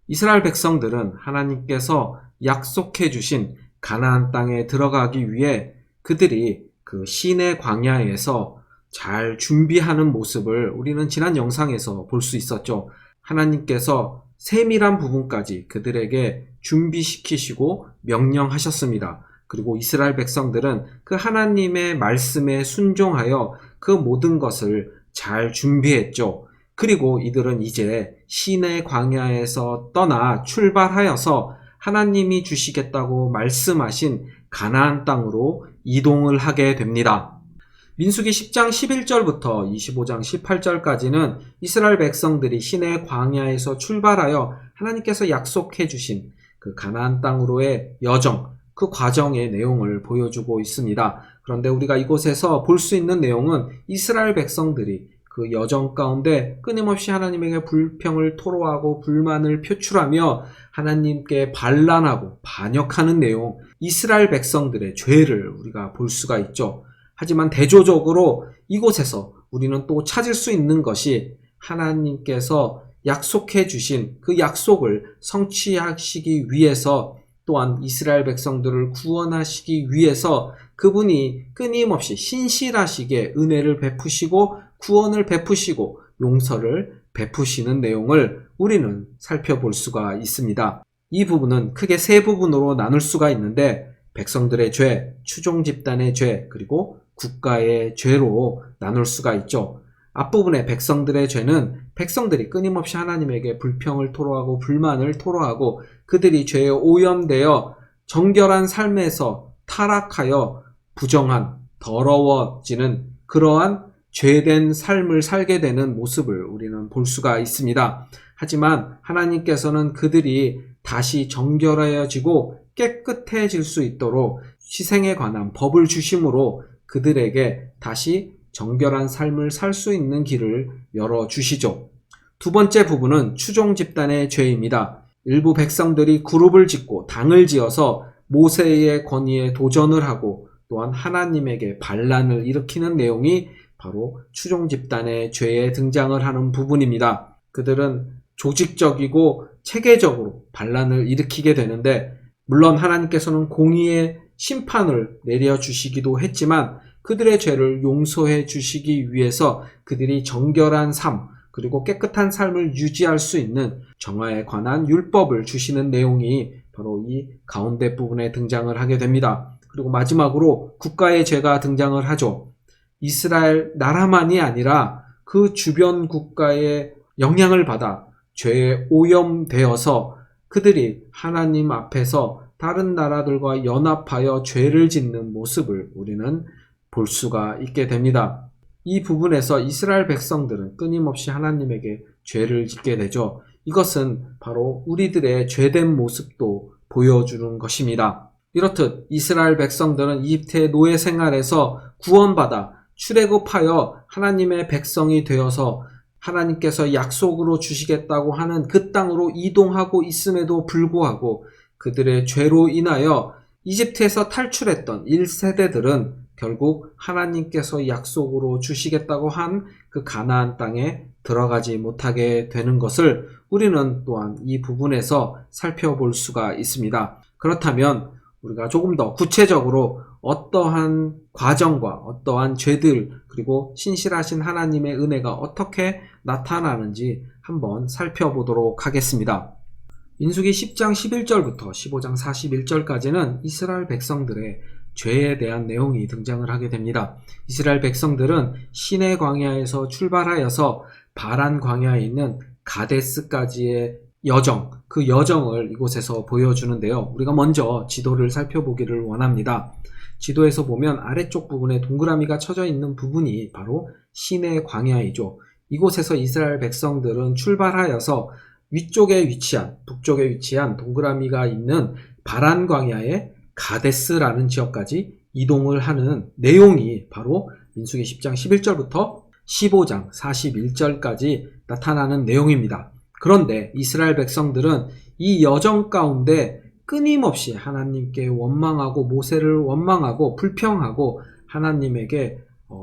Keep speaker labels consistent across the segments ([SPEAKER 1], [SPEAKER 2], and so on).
[SPEAKER 1] 이스라엘 백성들은 하나님께서 약속해 주신 가나안 땅에 들어가기 위해 그들이 그 시내 광야에서 잘 준비하는 모습을 우리는 지난 영상에서 볼 수 있었죠. 하나님께서 세밀한 부분까지 그들에게 준비시키시고 명령하셨습니다. 그리고 이스라엘 백성들은 그 하나님의 말씀에 순종하여 그 모든 것을 잘 준비했죠. 그리고 이들은 이제 시내 광야에서 떠나 출발하여서 하나님이 주시겠다고 말씀하신 가나안 땅으로 이동을 하게 됩니다. 민수기 10장 11절부터 25장 18절까지는 이스라엘 백성들이 시내 광야에서 출발하여 하나님께서 약속해 주신 그 가나안 땅으로의 여정, 그 과정의 내용을 보여주고 있습니다. 그런데 우리가 이곳에서 볼 수 있는 내용은 이스라엘 백성들이 그 여정 가운데 끊임없이 하나님에게 불평을 토로하고 불만을 표출하며 하나님께 반란하고 반역하는 내용, 이스라엘 백성들의 죄를 우리가 볼 수가 있죠. 하지만 대조적으로 이곳에서 우리는 또 찾을 수 있는 것이 하나님께서 약속해 주신 그 약속을 성취하시기 위해서 또한 이스라엘 백성들을 구원하시기 위해서 그분이 끊임없이 신실하시게 은혜를 베푸시고 구원을 베푸시고 용서를 베푸시는 내용을 우리는 살펴볼 수가 있습니다. 이 부분은 크게 세 부분으로 나눌 수가 있는데 백성들의 죄, 추종 집단의 죄, 그리고 국가의 죄로 나눌 수가 있죠. 앞부분의 백성들의 죄는 백성들이 끊임없이 하나님에게 불평을 토로하고 불만을 토로하고 그들이 죄에 오염되어 정결한 삶에서 타락하여 부정한, 더러워지는 그러한 죄된 삶을 살게 되는 모습을 우리는 볼 수가 있습니다. 하지만 하나님께서는 그들이 다시 정결해지고 깨끗해질 수 있도록 희생에 관한 법을 주심으로 그들에게 다시 정결한 삶을 살 수 있는 길을 열어주시죠. 두 번째 부분은 추종 집단의 죄입니다. 일부 백성들이 그룹을 짓고 당을 지어서 모세의 권위에 도전을 하고 또한 하나님에게 반란을 일으키는 내용이 바로 추종 집단의 죄에 등장을 하는 부분입니다. 그들은 조직적이고 체계적으로 반란을 일으키게 되는데 물론 하나님께서는 공의의 심판을 내려주시기도 했지만 그들의 죄를 용서해 주시기 위해서 그들이 정결한 삶 그리고 깨끗한 삶을 유지할 수 있는 정화에 관한 율법을 주시는 내용이 바로 이 가운데 부분에 등장을 하게 됩니다. 그리고 마지막으로 국가의 죄가 등장을 하죠. 이스라엘 나라만이 아니라 그 주변 국가의 영향을 받아 죄에 오염되어서 그들이 하나님 앞에서 다른 나라들과 연합하여 죄를 짓는 모습을 우리는 볼 수가 있게 됩니다. 이 부분에서 이스라엘 백성들은 끊임없이 하나님에게 죄를 짓게 되죠. 이것은 바로 우리들의 죄된 모습도 보여주는 것입니다. 이렇듯 이스라엘 백성들은 이집트의 노예 생활에서 구원받아 출애굽하여 하나님의 백성이 되어서 하나님께서 약속으로 주시겠다고 하는 그 땅으로 이동하고 있음에도 불구하고 그들의 죄로 인하여 이집트에서 탈출했던 1세대들은 결국 하나님께서 약속으로 주시겠다고 한 그 가나안 땅에 들어가지 못하게 되는 것을 우리는 또한 이 부분에서 살펴볼 수가 있습니다. 그렇다면 우리가 조금 더 구체적으로 어떠한 과정과 어떠한 죄들 그리고 신실하신 하나님의 은혜가 어떻게 나타나는지 한번 살펴보도록 하겠습니다. 민수기 10장 11절부터 15장 41절까지는 이스라엘 백성들의 죄에 대한 내용이 등장을 하게 됩니다. 이스라엘 백성들은 시내 광야에서 출발하여서 바란 광야에 있는 가데스까지의 여정, 그 여정을 이곳에서 보여주는데요. 우리가 먼저 지도를 살펴보기를 원합니다. 지도에서 보면 아래쪽 부분에 동그라미가 쳐져 있는 부분이 바로 시내 광야이죠. 이곳에서 이스라엘 백성들은 출발하여서 위쪽에 위치한, 북쪽에 위치한 동그라미가 있는 바란 광야의 가데스라는 지역까지 이동을 하는 내용이 바로 민수기 10장 11절부터 15장 41절까지 나타나는 내용입니다. 그런데 이스라엘 백성들은 이 여정 가운데 끊임없이 하나님께 원망하고 모세를 원망하고 불평하고 하나님에게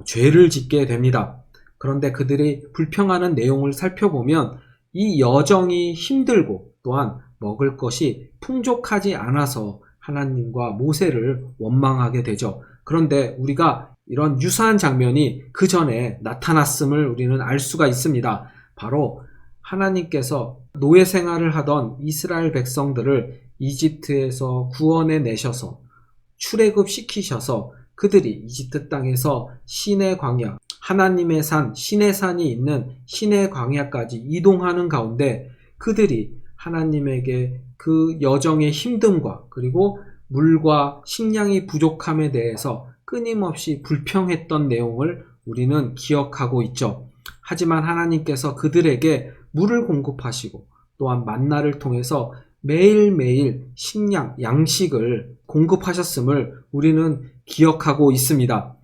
[SPEAKER 1] 죄를 짓게 됩니다. 그런데 그들이 불평하는 내용을 살펴보면 이 여정이 힘들고 또한 먹을 것이 풍족하지 않아서 하나님과 모세를 원망하게 되죠. 그런데 우리가 이런 유사한 장면이 그 전에 나타났음을 우리는 알 수가 있습니다. 바로 하나님께서 노예 생활을 하던 이스라엘 백성들을 이집트에서 구원해 내셔서 출애굽시키셔서 그들이 이집트 땅에서 시내 광야, 하나님의 산, 시내 산이 있는 시내 광야까지 이동하는 가운데 그들이 하나님에게 그 여정의 힘듦과 그리고 물과 식량이 부족함에 대해서 끊임없이 불평했던 내용을 우리는 기억하고 있죠. 하지만 하나님께서 그들에게 물을 공급하시고 또한 만나를 통해서 매일매일 식량, 양식을 공급하셨음을 우리는 기억하고 있습니다.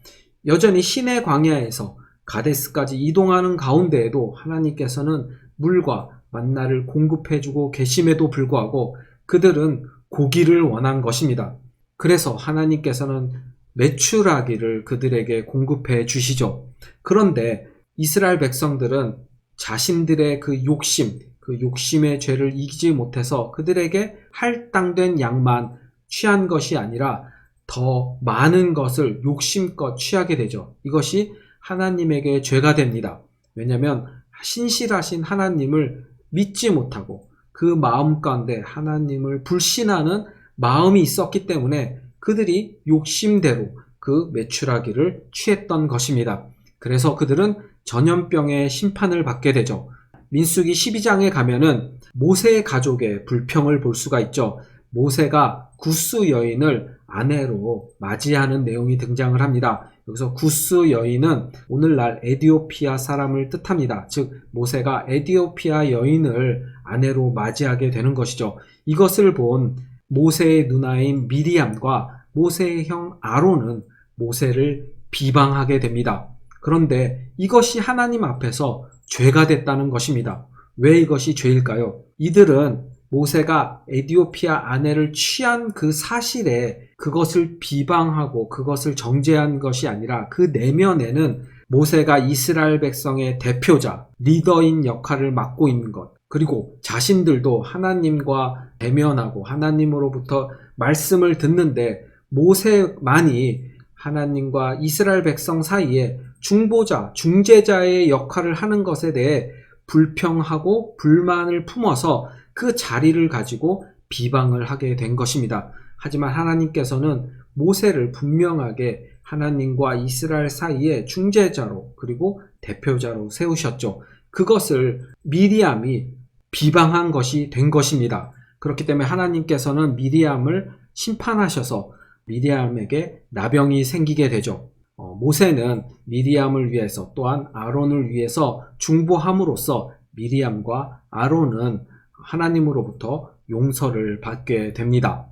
[SPEAKER 1] 여전히 시내 광야에서 가데스까지 이동하는 가운데에도 하나님께서는 물과 만나를 공급해주고 계심에도 불구하고 그들은 고기를 원한 것입니다. 그래서 하나님께서는 메추라기를 그들에게 공급해 주시죠. 그런데 이스라엘 백성들은 자신들의 그 욕심의 죄를 이기지 못해서 그들에게 할당된 양만 취한 것이 아니라 더 많은 것을 욕심껏 취하게 되죠. 이것이 하나님에게 죄가 됩니다. 왜냐하면 신실하신 하나님을 믿지 못하고 그 마음 가운데 하나님을 불신하는 마음이 있었기 때문에 그들이 욕심대로 그 메추라기를 취했던 것입니다. 그래서 그들은 전염병의 심판을 받게 되죠. 민수기 12장에 가면은 모세의 가족의 불평을 볼 수가 있죠. 모세가 구스 여인을 아내로 맞이하는 내용이 등장을 합니다. 여기서 구스 여인은 오늘날 에디오피아 사람을 뜻합니다. 즉 모세가 에디오피아 여인을 아내로 맞이하게 되는 것이죠. 이것을 본 모세의 누나인 미리암과 모세의 형 아론은 모세를 비방하게 됩니다. 그런데 이것이 하나님 앞에서 죄가 됐다는 것입니다. 왜 이것이 죄일까요? 이들은 모세가 에디오피아 아내를 취한 그 사실에 그것을 비방하고 그것을 정죄한 것이 아니라 그 내면에는 모세가 이스라엘 백성의 대표자, 리더인 역할을 맡고 있는 것, 그리고 자신들도 하나님과 대면하고 하나님으로부터 말씀을 듣는데 모세만이 하나님과 이스라엘 백성 사이에 중보자, 중재자의 역할을 하는 것에 대해 불평하고 불만을 품어서 그 자리를 가지고 비방을 하게 된 것입니다. 하지만 하나님께서는 모세를 분명하게 하나님과 이스라엘 사이에 중재자로 그리고 대표자로 세우셨죠. 그것을 미리암이 비방한 것이 된 것입니다. 그렇기 때문에 하나님께서는 미리암을 심판하셔서 미리암에게 나병이 생기게 되죠. 모세는 미리암을 위해서 또한 아론을 위해서 중보함으로써 미리암과 아론은 하나님으로부터 용서를 받게 됩니다.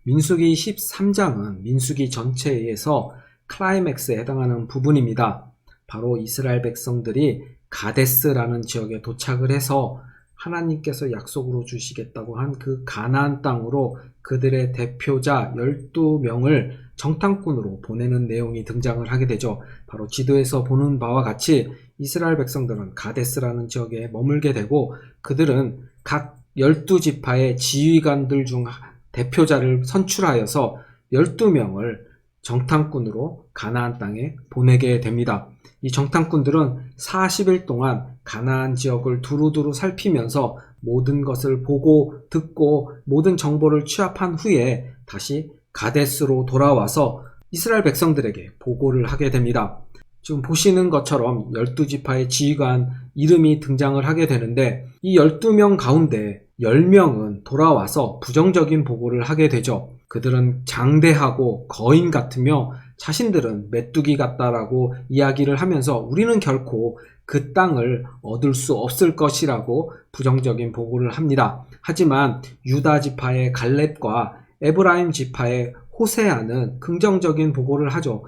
[SPEAKER 1] 민수기 13장은 민수기 전체에서 클라이맥스에 해당하는 부분입니다. 바로 이스라엘 백성들이 가데스라는 지역에 도착을 해서 하나님께서 약속으로 주시겠다고 한 그 가나안 땅으로 그들의 대표자 12명을 정탐꾼으로 보내는 내용이 등장을 하게 되죠. 바로 지도에서 보는 바와 같이 이스라엘 백성들은 가데스라는 지역에 머물게 되고 그들은 각 12지파의 지휘관들 중 대표자를 선출하여서 12명을 정탐꾼으로 가나안 땅에 보내게 됩니다. 이 정탐꾼들은 40일 동안 가나안 지역을 두루두루 살피면서 모든 것을 보고 듣고 모든 정보를 취합한 후에 다시 가데스로 돌아와서 이스라엘 백성들에게 보고를 하게 됩니다. 지금 보시는 것처럼 12지파의 지휘관 이름이 등장을 하게 되는데 이 12명 가운데 10명은 돌아와서 부정적인 보고를 하게 되죠. 그들은 장대하고 거인 같으며 자신들은 메뚜기 같다라고 이야기를 하면서 우리는 결코 그 땅을 얻을 수 없을 것이라고 부정적인 보고를 합니다. 하지만 유다 지파의 갈렙과 에브라임 지파의 호세아는 긍정적인 보고를 하죠.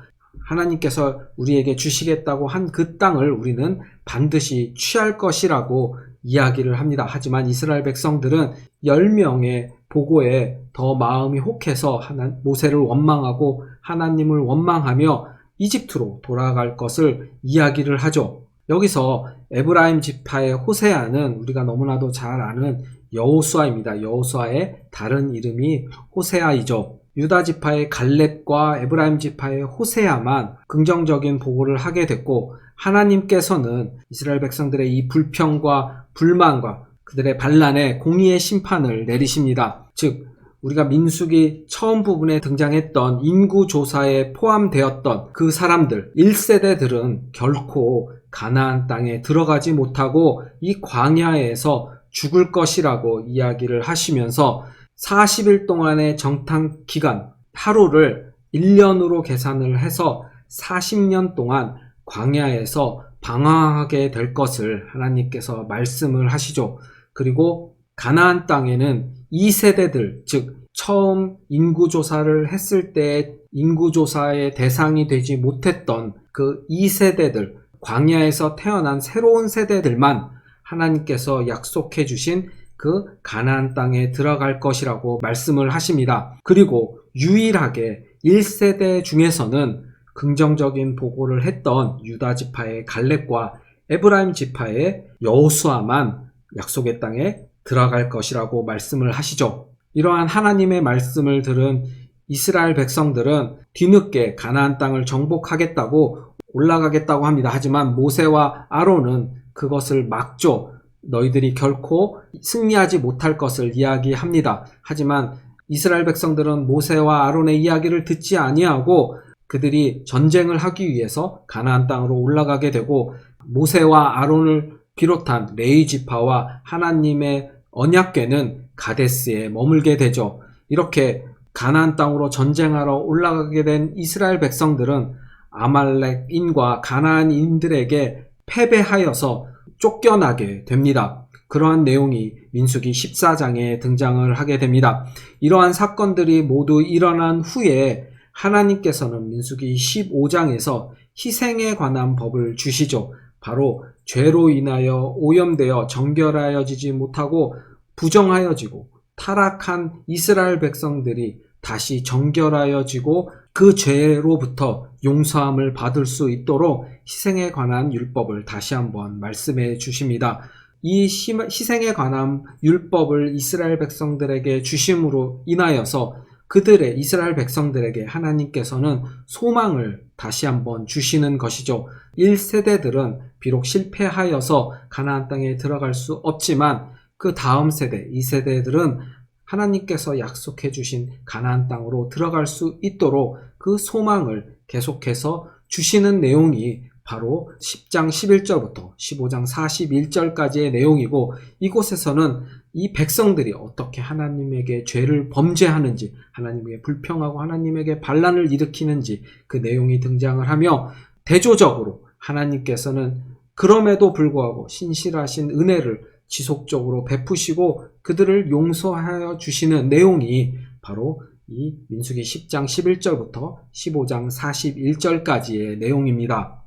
[SPEAKER 1] 하나님께서 우리에게 주시겠다고 한 그 땅을 우리는 반드시 취할 것이라고 이야기를 합니다. 하지만 이스라엘 백성들은 10명의 보고에 더 마음이 혹해서 모세를 원망하고 하나님을 원망하며 이집트로 돌아갈 것을 이야기를 하죠. 여기서 에브라임 지파의 호세아는 우리가 너무나도 잘 아는 여호수아입니다. 여호수아의 다른 이름이 호세아이죠. 유다 지파의 갈렙과 에브라임 지파의 호세아만 긍정적인 보고를 하게 됐고, 하나님께서는 이스라엘 백성들의 이 불평과 불만과 그들의 반란에 공의의 심판을 내리십니다. 즉, 우리가 민수기 처음 부분에 등장했던 인구조사에 포함되었던 그 사람들, 1세대들은 결코 가나안 땅에 들어가지 못하고 이 광야에서 죽을 것이라고 이야기를 하시면서 40일 동안의 정탐 기간, 하루를 1년으로 계산을 해서 40년 동안 광야에서 방황하게 될 것을 하나님께서 말씀을 하시죠. 그리고 가나안 땅에는 2세대들, 즉 처음 인구조사를 했을 때 인구조사의 대상이 되지 못했던 그 2세대들, 광야에서 태어난 새로운 세대들만 하나님께서 약속해 주신 그 가나안 땅에 들어갈 것이라고 말씀을 하십니다. 그리고 유일하게 1세대 중에서는 긍정적인 보고를 했던 유다 지파의 갈렙과 에브라임 지파의 여호수아만 약속의 땅에 들어갈 것이라고 말씀을 하시죠. 이러한 하나님의 말씀을 들은 이스라엘 백성들은 뒤늦게 가나안 땅을 정복하겠다고 올라가겠다고 합니다. 하지만 모세와 아론은 그것을 막죠. 너희들이 결코 승리하지 못할 것을 이야기합니다. 하지만 이스라엘 백성들은 모세와 아론의 이야기를 듣지 아니하고 그들이 전쟁을 하기 위해서 가나안 땅으로 올라가게 되고, 모세와 아론을 비롯한 레위 지파와 하나님의 언약궤는 가데스에 머물게 되죠. 이렇게 가나안 땅으로 전쟁하러 올라가게 된 이스라엘 백성들은 아말렉인과 가나안인들에게 패배하여서 쫓겨나게 됩니다. 그러한 내용이 민수기 14장에 등장을 하게 됩니다. 이러한 사건들이 모두 일어난 후에 하나님께서는 민수기 15장에서 희생에 관한 법을 주시죠. 바로 죄로 인하여 오염되어 정결하여지지 못하고 부정하여지고 타락한 이스라엘 백성들이 다시 정결하여지고 그 죄로부터 용서함을 받을 수 있도록 희생에 관한 율법을 다시 한번 말씀해 주십니다. 이 희생에 관한 율법을 이스라엘 백성들에게 주심으로 인하여서 그들의 이스라엘 백성들에게 하나님께서는 소망을 다시 한번 주시는 것이죠. 1세대들은 비록 실패하여서 가나안 땅에 들어갈 수 없지만 그 다음 세대, 2세대들은 하나님께서 약속해 주신 가나안 땅으로 들어갈 수 있도록 그 소망을 계속해서 주시는 내용이 바로 10장 11절부터 15장 41절까지의 내용이고, 이곳에서는 이 백성들이 어떻게 하나님에게 죄를 범죄하는지, 하나님에게 불평하고 하나님에게 반란을 일으키는지 그 내용이 등장을 하며, 대조적으로 하나님께서는 그럼에도 불구하고 신실하신 은혜를 지속적으로 베푸시고 그들을 용서하여 주시는 내용이 바로 이 민수기 10장 11절부터 15장 41절까지의 내용입니다.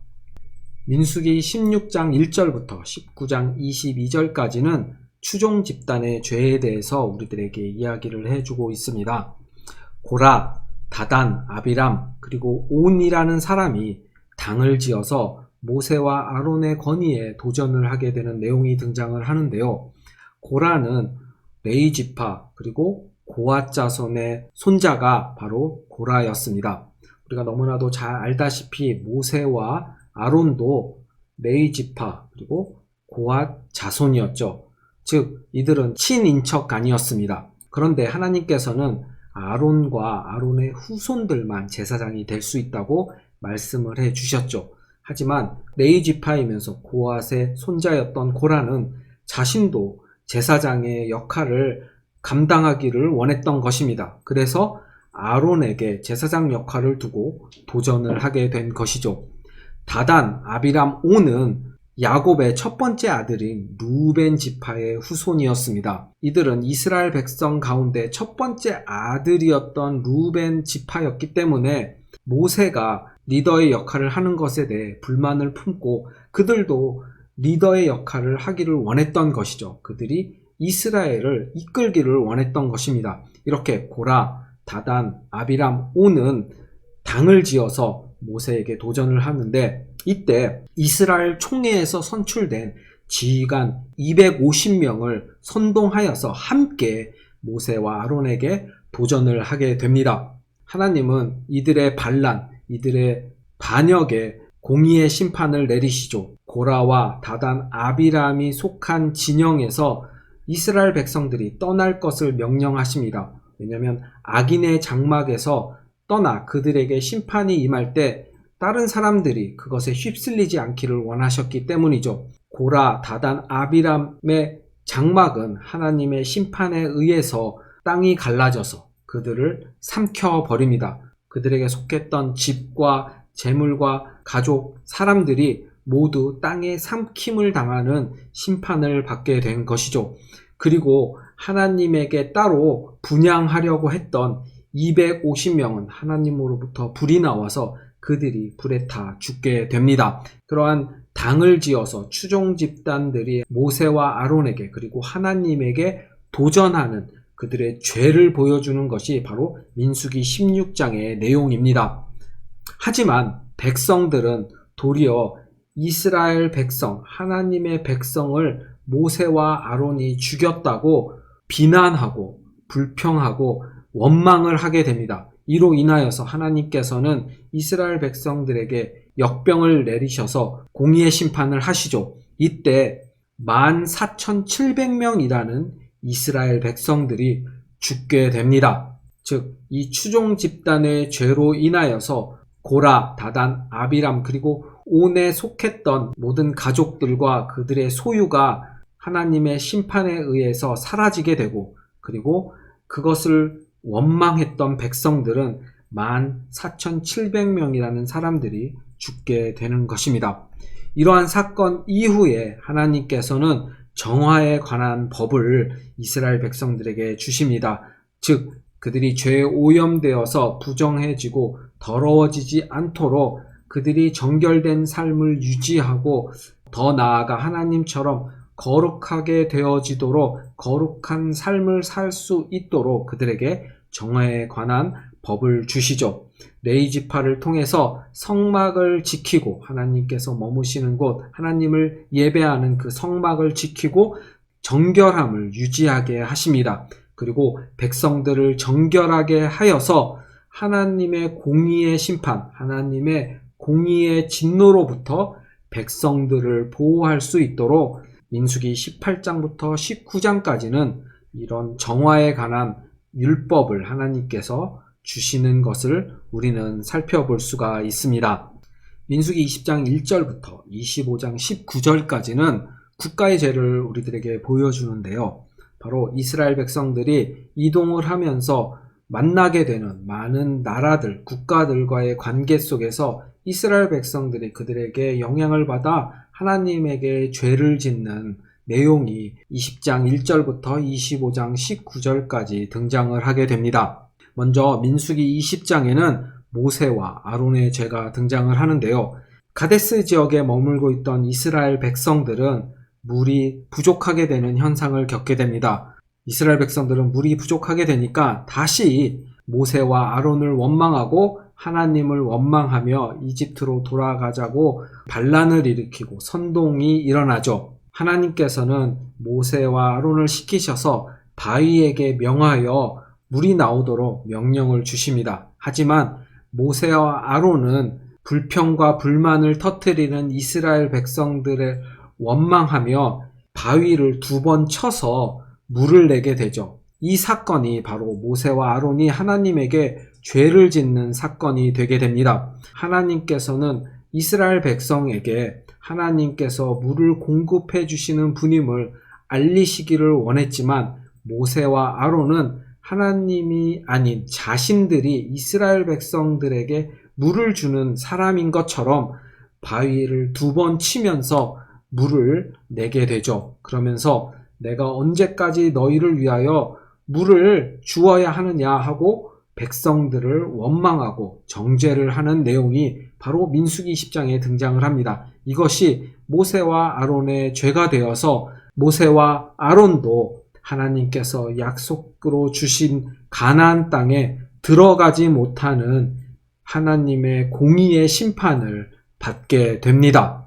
[SPEAKER 1] 민수기 16장 1절부터 19장 22절까지는 추종 집단의 죄에 대해서 우리들에게 이야기를 해주고 있습니다. 고라, 다단, 아비람, 그리고 온이라는 사람이 당을 지어서 모세와 아론의 건의에 도전을 하게 되는 내용이 등장을 하는데요. 고라는 레위 지파 그리고 고앗 자손의 손자가 바로 고라였습니다. 우리가 너무나도 잘 알다시피 모세와 아론도 레위 지파 그리고 고앗 자손이었죠. 즉 이들은 친인척 아니었습니다. 그런데 하나님께서는 아론과 아론의 후손들만 제사장이 될 수 있다고 말씀을 해 주셨죠. 하지만 레위 지파이면서 고앗의 손자였던 고라는 자신도 제사장의 역할을 감당하기를 원했던 것입니다. 그래서 아론에게 제사장 역할을 두고 도전을 하게 된 것이죠. 다단, 아비람, 온은 야곱의 첫 번째 아들인 루벤 지파의 후손이었습니다. 이들은 이스라엘 백성 가운데 첫 번째 아들이었던 루벤 지파였기 때문에 모세가 리더의 역할을 하는 것에 대해 불만을 품고 그들도 리더의 역할을 하기를 원했던 것이죠. 그들이 이스라엘을 이끌기를 원했던 것입니다. 이렇게 고라, 다단, 아비람, 온은 당을 지어서 모세에게 도전을 하는데, 이때 이스라엘 총회에서 선출된 지휘관 250명을 선동하여서 함께 모세와 아론에게 도전을 하게 됩니다. 하나님은 이들의 반란, 이들의 반역에 공의의 심판을 내리시죠. 고라와 다단, 아비람이 속한 진영에서 이스라엘 백성들이 떠날 것을 명령하십니다. 왜냐하면 악인의 장막에서 떠나 그들에게 심판이 임할 때 다른 사람들이 그것에 휩쓸리지 않기를 원하셨기 때문이죠. 고라, 다단, 아비람의 장막은 하나님의 심판에 의해서 땅이 갈라져서 그들을 삼켜버립니다. 그들에게 속했던 집과 재물과 가족, 사람들이 모두 땅에 삼킴을 당하는 심판을 받게 된 것이죠. 그리고 하나님에게 따로 분향하려고 했던 250명은 하나님으로부터 불이 나와서 그들이 불에 타 죽게 됩니다. 그러한 당을 지어서 추종 집단들이 모세와 아론에게 그리고 하나님에게 도전하는 그들의 죄를 보여주는 것이 바로 민수기 16장의 내용입니다. 하지만 백성들은 도리어 이스라엘 백성, 하나님의 백성을 모세와 아론이 죽였다고 비난하고 불평하고 원망을 하게 됩니다. 이로 인하여서 하나님께서는 이스라엘 백성들에게 역병을 내리셔서 공의의 심판을 하시죠. 이때 14,700명이라는 이스라엘 백성들이 죽게 됩니다. 즉, 이 추종 집단의 죄로 인하여서 고라, 다단, 아비람 그리고 온에 속했던 모든 가족들과 그들의 소유가 하나님의 심판에 의해서 사라지게 되고, 그리고 그것을 원망했던 백성들은 14,700명이라는 사람들이 죽게 되는 것입니다. 이러한 사건 이후에 하나님께서는 정화에 관한 법을 이스라엘 백성들에게 주십니다. 즉, 그들이 죄에 오염되어서 부정해지고 더러워지지 않도록 그들이 정결된 삶을 유지하고 더 나아가 하나님처럼 거룩하게 되어지도록 거룩한 삶을 살 수 있도록 그들에게 정화에 관한 법을 주시죠. 레위지파를 통해서 성막을 지키고 하나님께서 머무시는 곳, 하나님을 예배하는 그 성막을 지키고 정결함을 유지하게 하십니다. 그리고 백성들을 정결하게 하여서 하나님의 공의의 심판, 하나님의 공의의 진노로부터 백성들을 보호할 수 있도록 민수기 18장부터 19장까지는 이런 정화에 관한 율법을 하나님께서 주시는 것을 우리는 살펴볼 수가 있습니다. 민수기 20장 1절부터 25장 19절까지는 국가의 죄를 우리들에게 보여주는데요. 바로 이스라엘 백성들이 이동을 하면서 만나게 되는 많은 나라들, 국가들과의 관계 속에서 이스라엘 백성들이 그들에게 영향을 받아 하나님에게 죄를 짓는 내용이 20장 1절부터 25장 19절까지 등장을 하게 됩니다. 먼저 민수기 20장에는 모세와 아론의 죄가 등장을 하는데요. 가데스 지역에 머물고 있던 이스라엘 백성들은 물이 부족하게 되는 현상을 겪게 됩니다. 이스라엘 백성들은 물이 부족하게 되니까 다시 모세와 아론을 원망하고 하나님을 원망하며 이집트로 돌아가자고 반란을 일으키고 선동이 일어나죠. 하나님께서는 모세와 아론을 시키셔서 바위에게 명하여 물이 나오도록 명령을 주십니다. 하지만 모세와 아론은 불평과 불만을 터뜨리는 이스라엘 백성들을 원망하며 바위를 2번 쳐서 물을 내게 되죠. 이 사건이 바로 모세와 아론이 하나님에게 죄를 짓는 사건이 되게 됩니다. 하나님께서는 이스라엘 백성에게 하나님께서 물을 공급해 주시는 분임을 알리시기를 원했지만 모세와 아론은 하나님이 아닌 자신들이 이스라엘 백성들에게 물을 주는 사람인 것처럼 바위를 2번 치면서 물을 내게 되죠. 그러면서 내가 언제까지 너희를 위하여 물을 주어야 하느냐 하고 백성들을 원망하고 정죄를 하는 내용이 바로 민수기 10장에 등장을 합니다. 이것이 모세와 아론의 죄가 되어서 모세와 아론도 하나님께서 약속으로 주신 가나안 땅에 들어가지 못하는 하나님의 공의의 심판을 받게 됩니다.